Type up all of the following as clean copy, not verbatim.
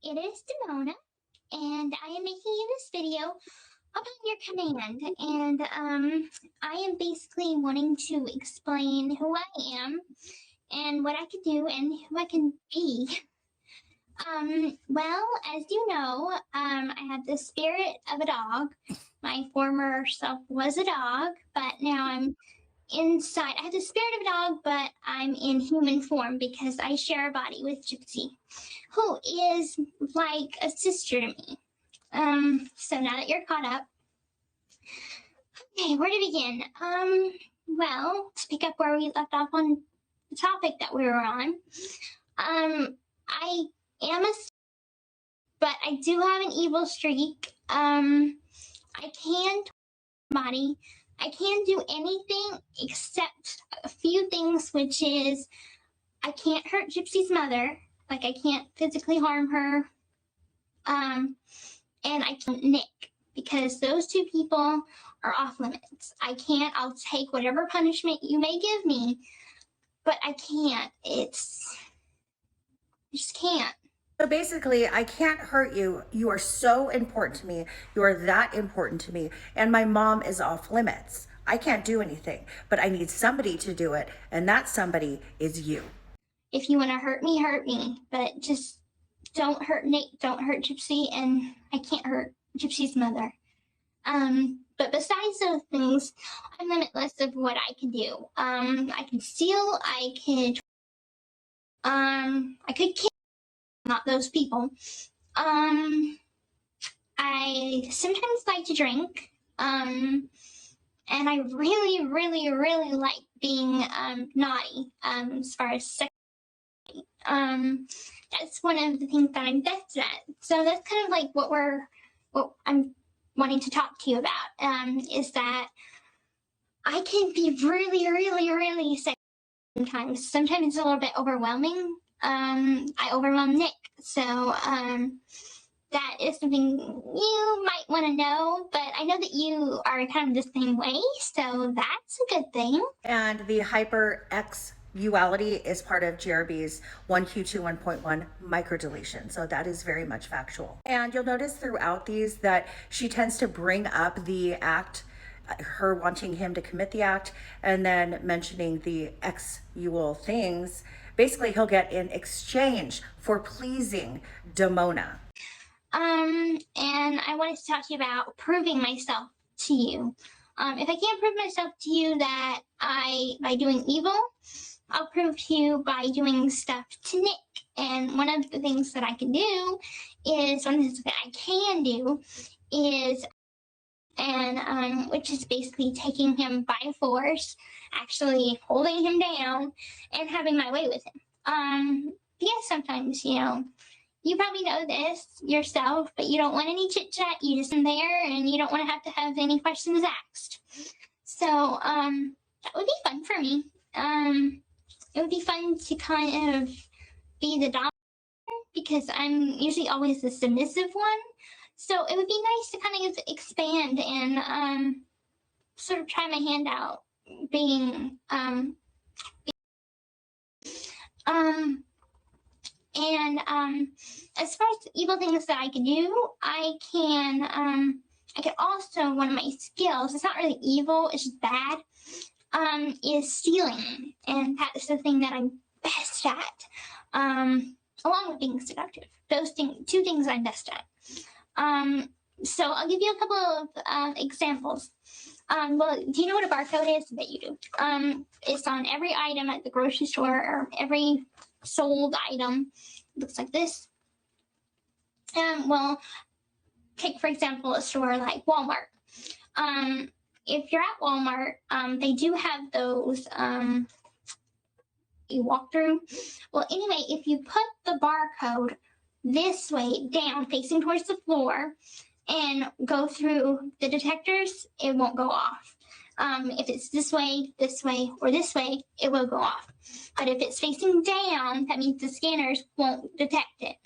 it is Demona, and I am making you this video upon your command. And I am basically wanting to explain who I am and what I can do and who I can be. Well, as you know, I have the spirit of a dog. My former self was a dog, but now I'm inside. I have the spirit of a dog, but I'm in human form because I share a body with Gypsy, who is like a sister to me. So now that you're caught up, okay, where to begin? Well, to pick up where we left off on the topic that we were on, I am a, but I do have an evil streak. I can body. I can't do anything except a few things, which is I can't hurt Gypsy's mother. Like I can't physically harm her. And I can't Nick because those two people are off limits. I'll take whatever punishment you may give me, but I can't. I just can't. So basically, I can't hurt you. You are so important to me. You are that important to me. And my mom is off limits. I can't do anything, but I need somebody to do it. And that somebody is you. If you want to hurt me, but just don't hurt Nick, don't hurt Gypsy, and I can't hurt Gypsy's mother. But besides those things, I'm limitless of what I can do. I can steal, I could kill, not those people. I sometimes like to drink, and I really, really, really like being naughty as far as sex. That's one of the things that I'm best at. So that's kind of like what I'm wanting to talk to you about, is that I can be really, really, really sick sometimes. Sometimes it's a little bit overwhelming. I overwhelm Nick. So that is something you might want to know, but I know that you are kind of the same way, so that's a good thing. And the hyper-X-uality is part of GRB's 1Q21.1 microdeletion. So that is very much factual. And you'll notice throughout these that she tends to bring up the act, her wanting him to commit the act, and then mentioning the X-ual things. Basically, he'll get in exchange for pleasing Demona. And I wanted to talk to you about proving myself to you. If I can't prove myself to you that by doing evil, I'll prove to you by doing stuff to Nick. And one of the things that I can do is, which is basically taking him by force, actually holding him down and having my way with him. Because sometimes, you probably know this yourself, but you don't want any chit chat. You just in there and you don't want to have any questions asked. So, that would be fun for me. It would be fun to kind of be the dominant because I'm usually always the submissive one. So it would be nice to kind of expand and sort of try my hand out being as far as evil things that I can do, I can also, one of my skills, it's not really evil, it's just bad, is stealing. And that's the thing that I'm best at, along with being seductive. Those two things I'm best at. So I'll give you a couple of examples. Well, do you know what a barcode is? I bet you do. It's on every item at the grocery store, or every sold item. It looks like this. Well, take for example a store like Walmart. If you're at Walmart, they do have those you walk through. Well, anyway, if you put the barcode this way down, facing towards the floor, and go through the detectors, it won't go off. If it's this way, or this way, it will go off. But if it's facing down, that means the scanners won't detect it.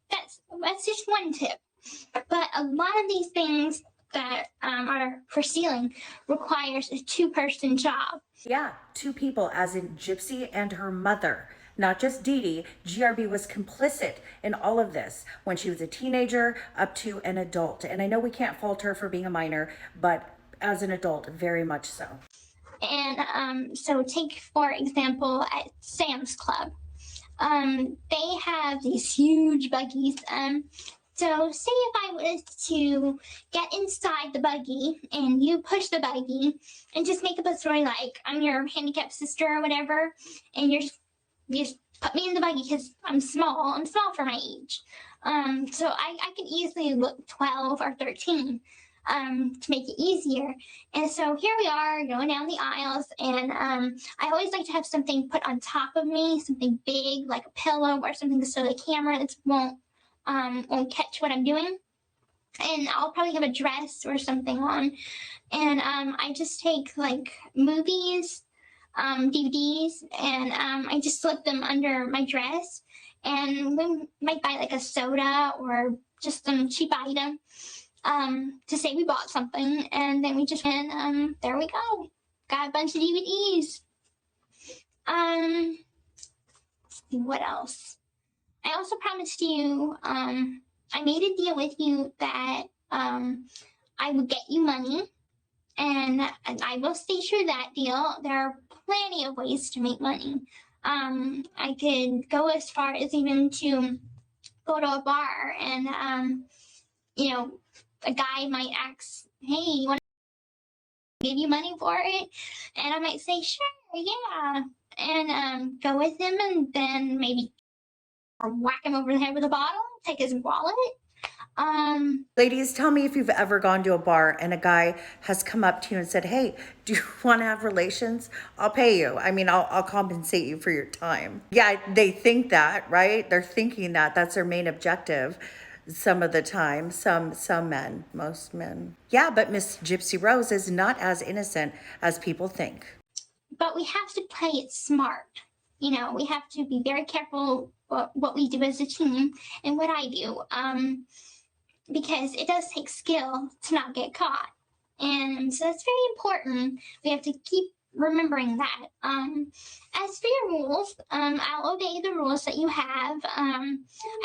That's just one tip. But a lot of these things that are for stealing requires a two-person job. Yeah, two people, as in Gypsy and her mother. not just Dee Dee. GRB was complicit in all of this when she was a teenager up to an adult. And I know we can't fault her for being a minor, but as an adult, very much so. And so take, for example, at Sam's Club. They have these huge buggies. So say if I was to get inside the buggy and you push the buggy and just make up a story like I'm your handicapped sister or whatever, and you just put me in the buggy because I'm small for my age. So I could easily look 12 or 13 to make it easier. And so here we are going down the aisles, and I always like to have something put on top of me, something big like a pillow or something so the camera won't catch what I'm doing. And I'll probably have a dress or something on. And I just take like movies, DVDs, and I just slip them under my dress. And we might buy like a soda or just some cheap item to say we bought something. And then we just, and there we go. Got a bunch of DVDs. Let's see what else. I also promised you, I made a deal with you that I would get you money, and I will stay true to that deal. There are plenty of ways to make money. I could go as far as even to go to a bar and, you know, a guy might ask, hey, you want to give you money for it? And I might say, sure, yeah, and go with him, and then maybe or whack him over the head with a bottle, take his wallet. Ladies, tell me if you've ever gone to a bar and a guy has come up to you and said, hey, do you want to have relations? I'll pay you. I mean, I'll compensate you for your time. Yeah, they think that, right? They're thinking that that's their main objective some of the time. Some men, most men. Yeah, but Miss Gypsy Rose is not as innocent as people think. But we have to play it smart. You know, we have to be very careful what we do as a team and what I do, because it does take skill to not get caught. And so that's very important. We have to keep remembering that. As for your rules, I'll obey the rules that you have. I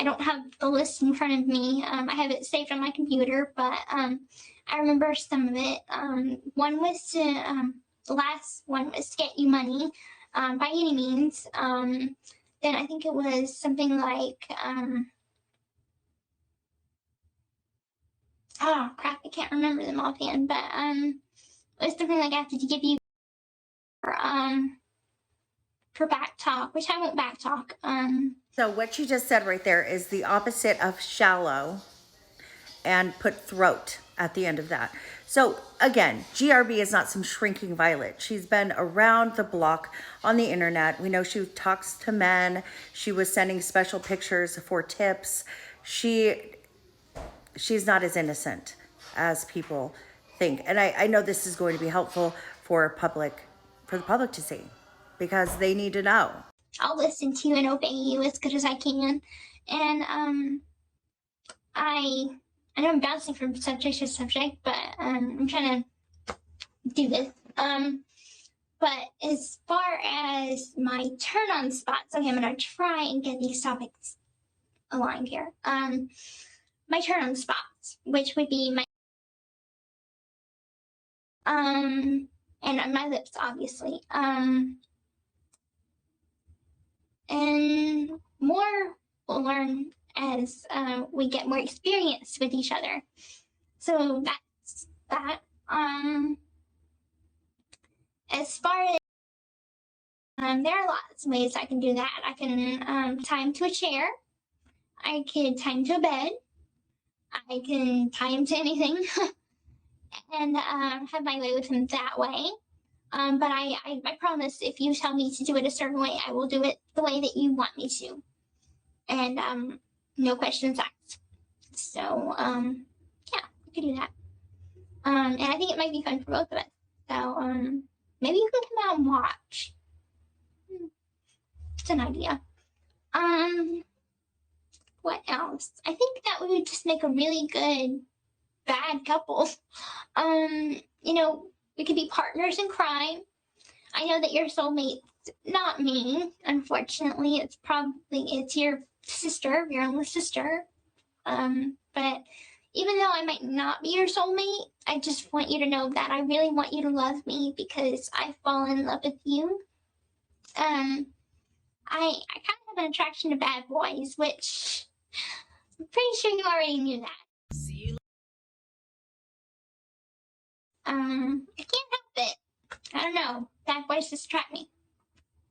don't have the list in front of me. I have it saved on my computer, but I remember some of it. One was to, the last one was to get you money by any means. Then I think it was something like, oh crap, I can't remember them offhand, but it was something like I have to give you for back talk, which I won't back talk. So what you just said right there is the opposite of shallow, and put throat at the end of that. So again, GRB is not some shrinking violet. She's been around the block on the internet. We know she talks to men. She was sending special pictures for tips. She's not as innocent as people think. And I know this is going to be helpful for the public to see, because they need to know. I'll listen to you and obey you as good as I can. And I know I'm bouncing from subject to subject, but I'm trying to do this. But as far as my turn on spots, okay, I'm gonna try and get these topics aligned here. My turn on spots, which would be my and my lips, obviously. And more we'll learn as we get more experience with each other. So that's that. As far as there are lots of ways I can do that. I can tie him to a chair. I can tie him to a bed. I can tie him to anything and have my way with him that way. But I promise if you tell me to do it a certain way, I will do it the way that you want me to. And no questions asked. So, yeah, we could do that. And I think it might be fun for both of us. So, maybe you can come out and watch. It's an idea. What else? I think that we would just make a really good bad couple. You know, we could be partners in crime. I know that your soulmate not me, unfortunately. It's your sister, your only sister. But even though I might not be your soulmate, I just want you to know that I really want you to love me because I've fallen in love with you. I kind of have an attraction to bad boys, which I'm pretty sure you already knew that. I can't help it. I don't know. Bad boys just attract me.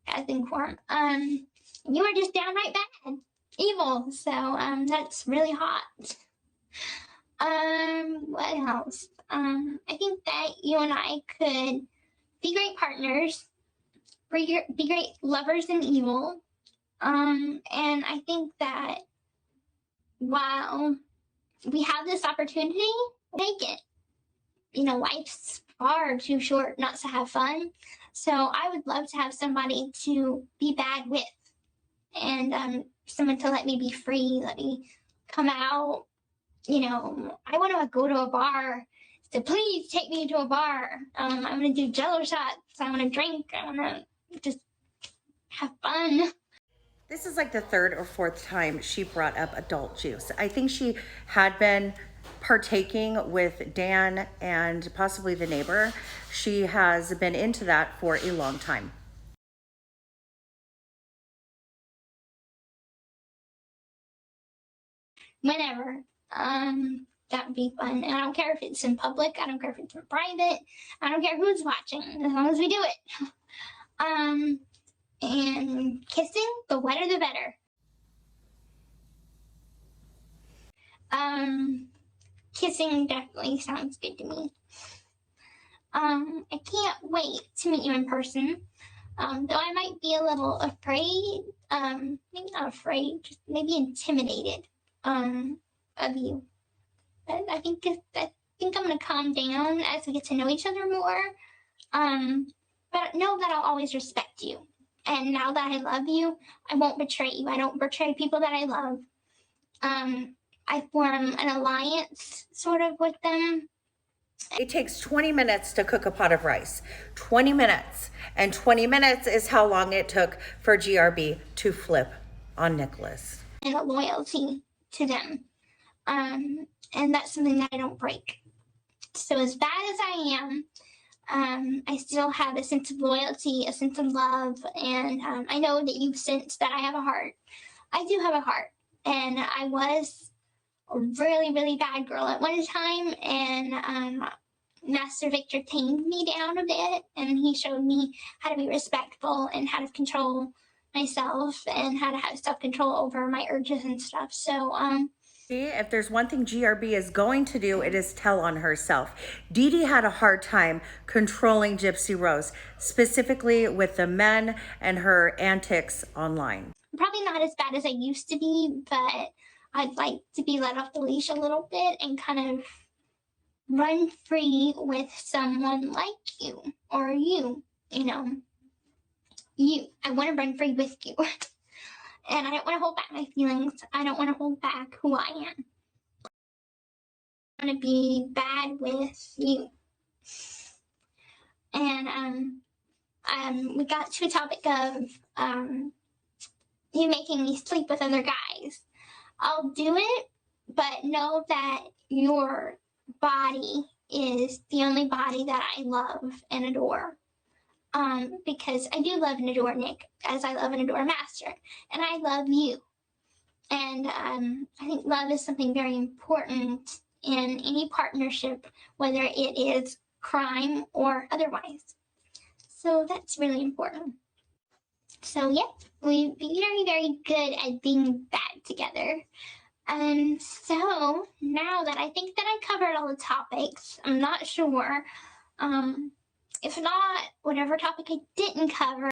Got a thing for them. You are just downright bad, evil. So that's really hot. What else? I think that you and I could be great partners, be great lovers in evil. And I think that while we have this opportunity, take it. You know, life's far too short not to have fun. So I would love to have somebody to be bad with, and someone to let me be free, let me come out. You know, I want to go to a bar. So please take me to a bar. I want to do Jello shots. I want to drink. I want to just have fun. This is like the third or fourth time she brought up adult juice. I think she had been partaking with Dan and possibly the neighbor. She has been into that for a long time. Whenever. That would be fun. And I don't care if it's in public. I don't care if it's in private. I don't care who's watching, as long as we do it. And kissing, the wetter the better. Kissing definitely sounds good to me. I can't wait to meet you in person. Though I might be a little afraid, maybe not afraid, just maybe intimidated, of you. But I think I'm gonna calm down as we get to know each other more. But know that I'll always respect you. And now that I love you, I won't betray you. I don't betray people that I love. I form an alliance sort of with them. It takes 20 minutes to cook a pot of rice. 20 minutes. And 20 minutes is how long it took for GRB to flip on Nicholas. And a loyalty to them. And that's something that I don't break. So as bad as I am, I still have a sense of loyalty, a sense of love, and I know that you sense that I have a heart. I do have a heart, and I was a really, really bad girl at one time, and Master Victor tamed me down a bit, and he showed me how to be respectful and how to control myself and how to have self-control over my urges and stuff. So, if there's one thing GRB is going to do, it is tell on herself. Dee Dee had a hard time controlling Gypsy Rose, specifically with the men and her antics online. Probably not as bad as I used to be, but I'd like to be let off the leash a little bit and kind of run free with someone like you, or you know. I want to run free with you. And I don't want to hold back my feelings. I don't want to hold back who I am. I want to be bad with you. And we got to a topic of you making me sleep with other guys. I'll do it, but know that your body is the only body that I love and adore. Because I do love and adore Nick, as I love and adore Master, and I love you. And I think love is something very important in any partnership, whether it is crime or otherwise. So that's really important. So yeah, we'd be very, very good at being bad together. And so now that I think that I covered all the topics, I'm not sure. If not, whatever topic I didn't cover,